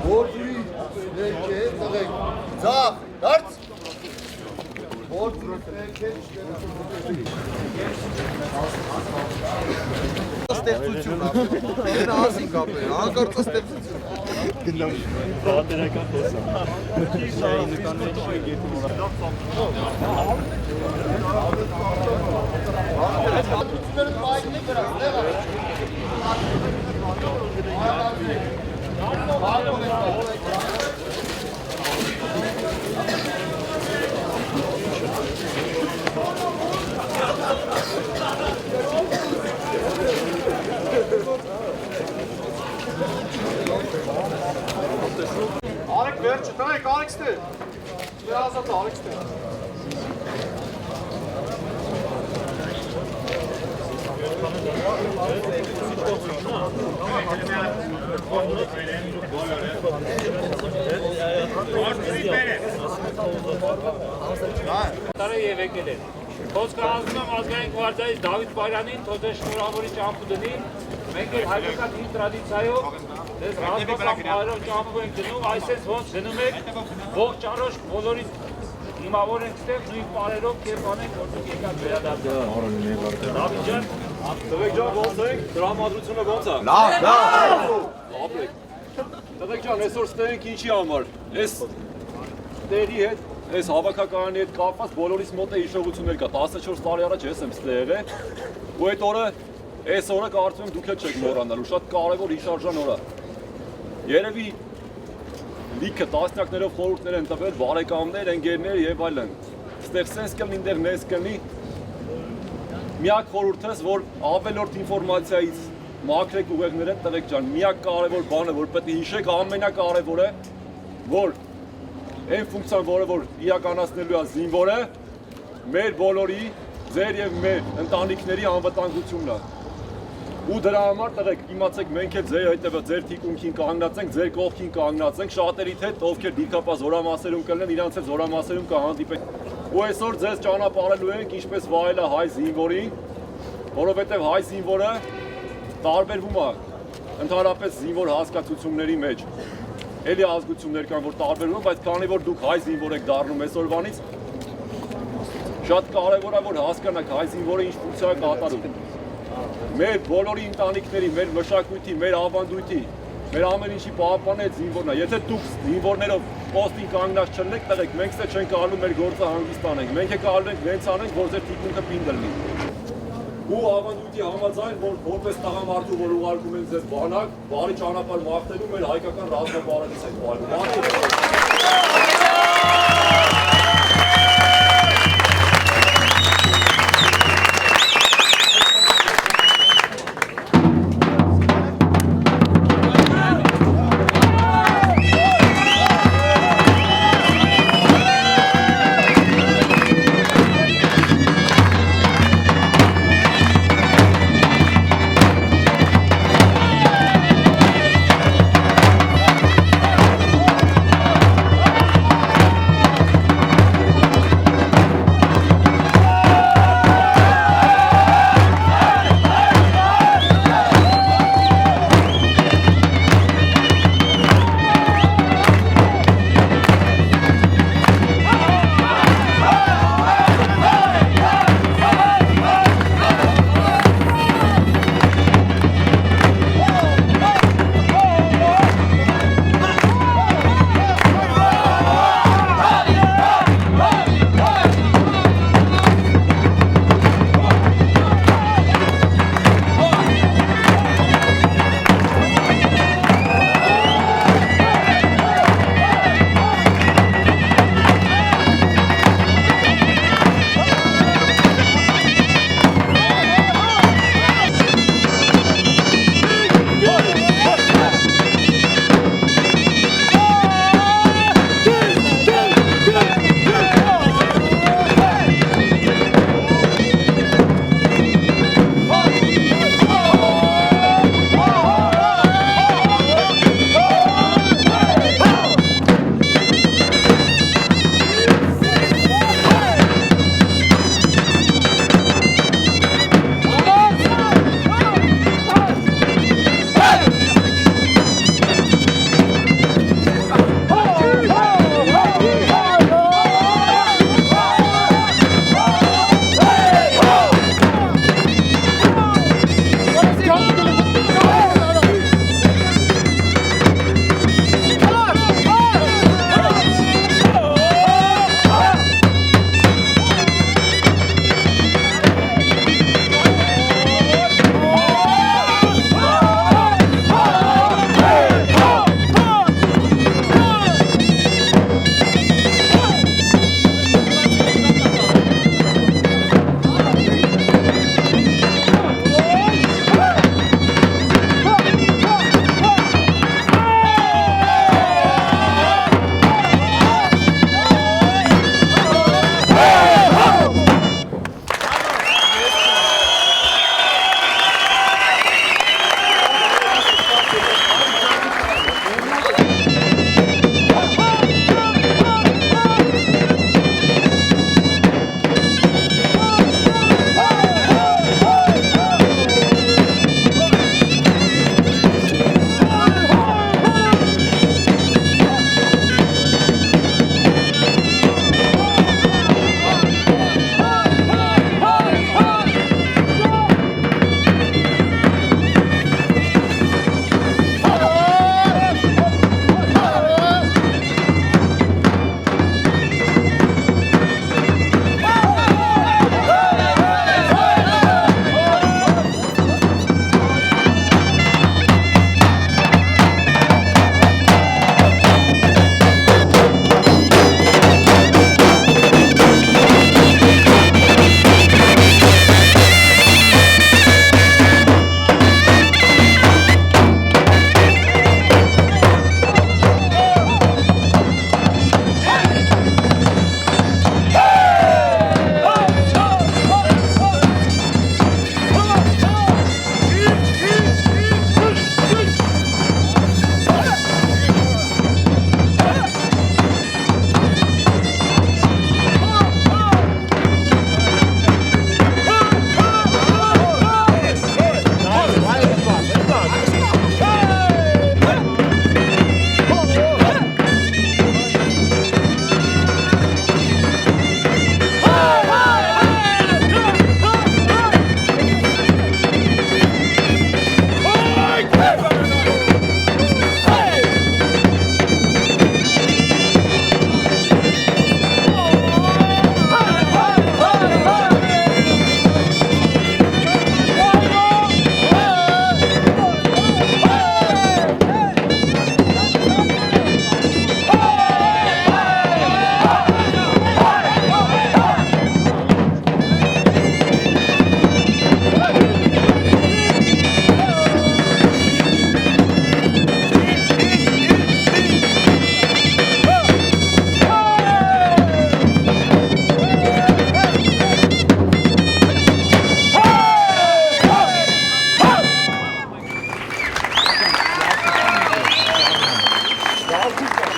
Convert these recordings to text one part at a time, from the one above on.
Գործուրի ներքե տղեք, ձախ, դարձ, գործուրի ներքե ստեղծություն են ասին կապել, անկարծ ստեղծություն գնամ բատերական խոսա Arık ver, çıtarak arık iste. Biraz da arık iste. Տարը եւ եկել են։ Խոսքը ասում եմ ազգային գվարդիայի Դավիթ Բարյանին, թոզե շնորհավորի ճամփու դնի։ Մենք էլ հայկական հին տրադիցիայով դες ռազմական հայերով ճամփու ենք դնում, այսպես ոնց դնում եք ողջ առողջ բոլորին հիմավոր ենք ստեղ նույն բարերով կերպանենք, որտեղ եկած վերադարձել։ Դավիթ ջան, Տղեկ ջան, ոնց եք? Տրամադրությունը ոնց է? լավ, Տղեկ ջան, այսօր ստենք ինչի համար։ Այս տերի հետ, այս հավաքականի հետ կապված բոլորիս մոտ է հիշողություններ կա։ 14 տարի առաջ ես եմ ստեղ եղել։ Ու այդ օրը, այս օրը կարծում եմ դուք էլ չեք մոռանալու, շատ կարևոր հիշարժան օր է։ Երևի լիքը տասնյակներով խորհուրդներ են տվել, բարեկամներ, ընկերներ եւ այլն։ Ստեղ սենց կլինի, դեռ նես կլինի։ Միակ խորհուրդս, որ ավելորդ ինֆորմացիայից մաքրեք ուղեղները, տղեկ ջան, միակ կարևոր բանը, որ պետք է հիշեք, ամենակարևորը, որ այն ֆունկցիան, որը որ իրականացնելու է զինվորը, մեր բոլորի, ձեր եւ մեր ընտանիքների անվտանգությունն է։ Ու դրա համար տղեկ, իմացեք, մենք էլ ձեր հետևը, ձեր թիկունքին կանգնած ենք, ձեր կողքին կանգնած ենք, շատերիդ հետ, ովքեր դիրքապահ զորամասերում կլինեն, իրանց հետ զորամասերում կհանդիպենք։ Ու այսօր ձեզ ճանապարհելու ենք ինչպես վայելը հայ զինվորին, որովհետև հայ զինվորը տարբերվում է ընդհանրապես զինվոր հասկացությունների մեջ։ Էլի ազգություններ կան, որ տարբերվում, բայց քանի որ դուք հայ զինվոր եք դառնում այսօրվանից, շատ կարևոր է, որ հասկանաք հայ զինվորը ինչ ֆունկցիա է կատարում։ Մեր բոլորի ընտանիքների, մեր մշակույթի, մեր ավանդույթի, մեր ամեն ինչի պահապանը այդ զինվորն է։ Եթե դուք զինվորներով պոստին կանգնած չլինեք, տղեկ, մենք ստե չենք կարողանում մեր գործը հանգիստ անենք։ Մենք է կարողանում ենք նենց անենք, որ ձեր թիկունքը պինդ լինի։ Ու ավանդույթի համաձայն, որ որպես տղամարդու, որ ուղարկում են ձեզ բանակ, բարի ճանապարհ մաղթելու մեր հայկական ռազմաբարերից ենք վայելում։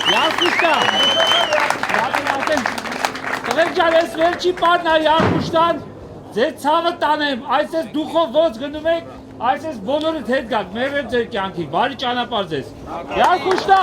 Յակուշտա։ Տղեկ ջան, ես վերջի պարն է Յակուշտան, ձեր ցավը տանեմ, այսպես դուխով ոնց գնում եք, այսպես բոլորդ հետ գաք, մերրեմ ձեր կյանքի, բարի ճանապարհ ձեզ։ Յակուշտա։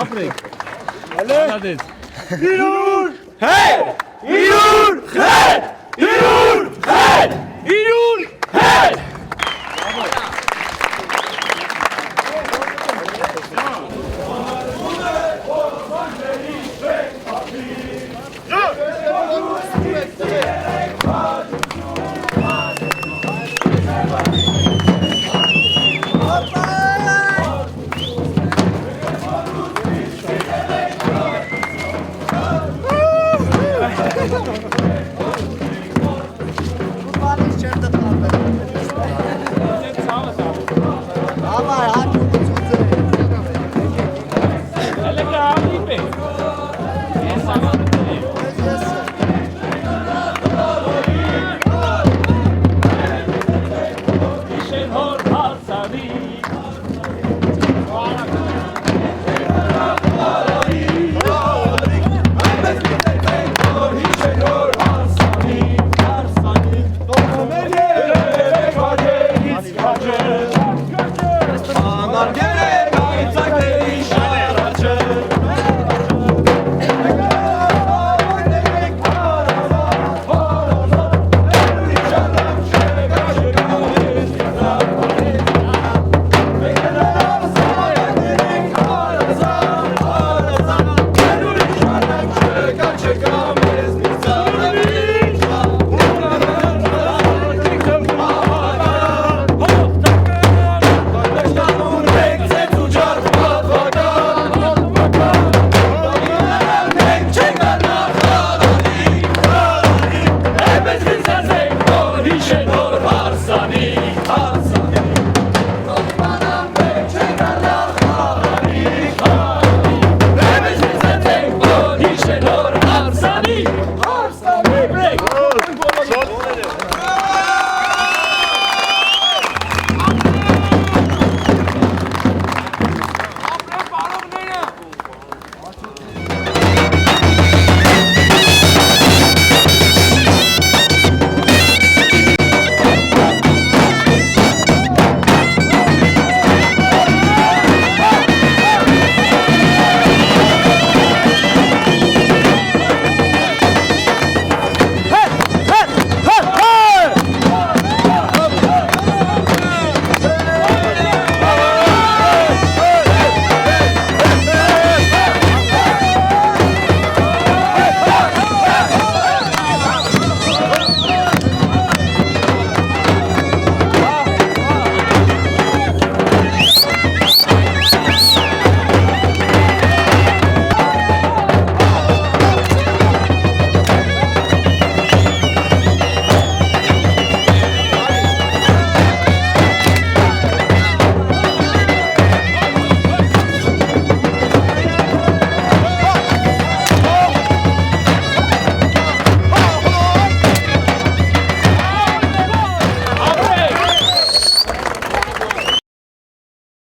Ապրեք։ Հալե։ Իրուր։ Հե։ Իրուր։ Հե։